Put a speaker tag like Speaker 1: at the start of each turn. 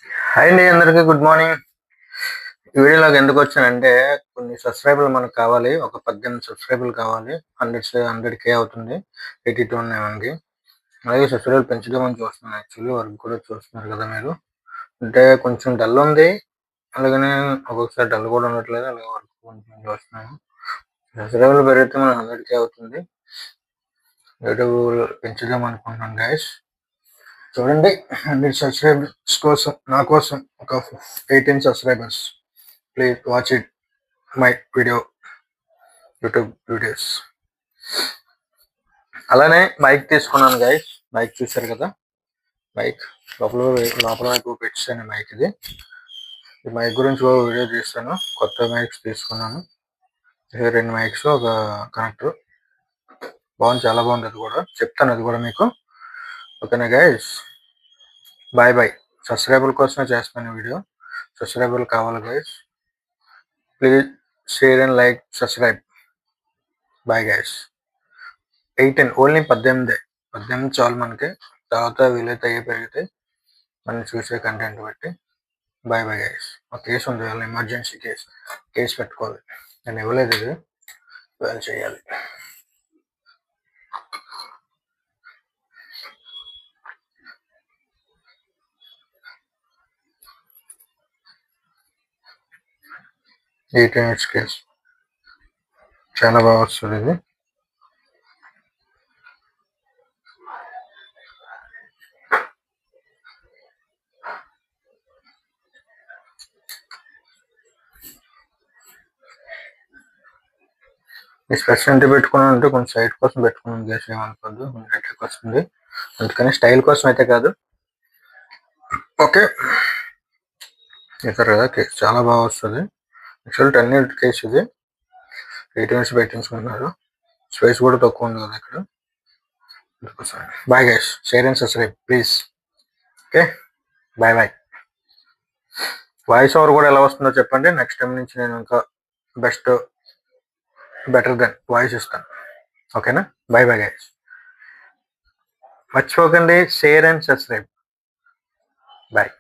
Speaker 1: Hi అండి, అందరికీ good morning. ఈ వీడియోలోకి ఎందుకు వచ్చానంటే కొన్ని సబ్స్క్రైబర్లు మనకు కావాలి. ఒక 18 సబ్స్క్రైబర్లు కావాలి. 100K అవుతుంది. 82 ఉన్నాయి మనకి. అలాగే సబ్స్క్రైబర్లు పెంచుదామని చూస్తున్నాను. యాక్చువల్లీ వర్క్ కూడా చూస్తున్నారు కదా మీరు. అంటే కొంచెం డల్ ఉంది, అలాగనే ఒక్కొక్కసారి డల్ కూడా ఉండట్లేదు. అలాగే వర్క్ కొంచెం చూస్తున్నాను. సబ్స్క్రైబర్లు పెరిగితే మన 100K అవుతుంది. యూట్యూబ్ పెంచుదాం అనుకుంటున్నాను గైస్. చూడండి, 100 సబ్స్క్రైబర్స్ కోసం నా కోసం ఒక 18 subscribers, please watch it my YouTube videos. అలానే మైక్ తీసుకున్నాను గైస్. మైక్ చూశారు కదా, మైక్ లోపల వైపు పెట్టాను మైక్. ఇది ఈ మైక్ గురించి కూడా వీడియో చేస్తాను. కొత్త మైక్స్ తీసుకున్నాను. 2 మైక్స్, ఒక కనెక్టర్. బాగుంది, చాలా బాగుంది. అది కూడా చెప్తాను, అది కూడా మీకు. ఓకేనా గైస్, బాయ్ బాయ్. సబ్స్క్రైబర్ల కోసమే చేస్తాను వీడియో. సబ్స్క్రైబర్లు కావాలి guys. Please share and like, subscribe. Bye guys. 18, only 18 చాలు మనకి. తర్వాత వీలైతే అయ్యే పెరిగితే మనం చూసే కంటెంట్ బట్టి. Bye bye guys. ఒక కేసు ఉంది, వాళ్ళ ఎమర్జెన్సీ కేసు పెట్టుకోవాలి. నేను ఇవ్వలేదు, ఇది వాళ్ళు చేయాలి. ఎయిట్ కేసు చాలా బాగా వస్తుంది ఇది. ఈ స్పెషల్ ఎంత పెట్టుకున్నాను అంటే కొంచెం సైడ్ కోసం పెట్టుకున్నాను గ్యాస్, ఏమనుకోద్దు. నెట్వర్క్ వస్తుంది అందుకని, స్టైల్ కోసం అయితే కాదు. ఓకే, ఇక్కడ కదా కేసు చాలా బాగా వస్తుంది. యాక్చువల్ 10 కేసు ఇది. 8 పెట్టించుకుంటున్నారు. స్పేస్ కూడా తక్కువ ఉంది కదా ఇక్కడ. Bye guys, share and subscribe please. Okay, bye bye. Voice over కూడా ఎలా వస్తుందో చెప్పండి. నెక్స్ట్ టైం నుంచి నేను ఇంకా బెటర్ దెన్ వాయిస్ ఇస్తాను. ఓకేనా, బాయ్ బాయ్ గైస్. మర్చిపోకండి, షేర్ అండ్ సబ్స్క్రైబ్. బాయ్.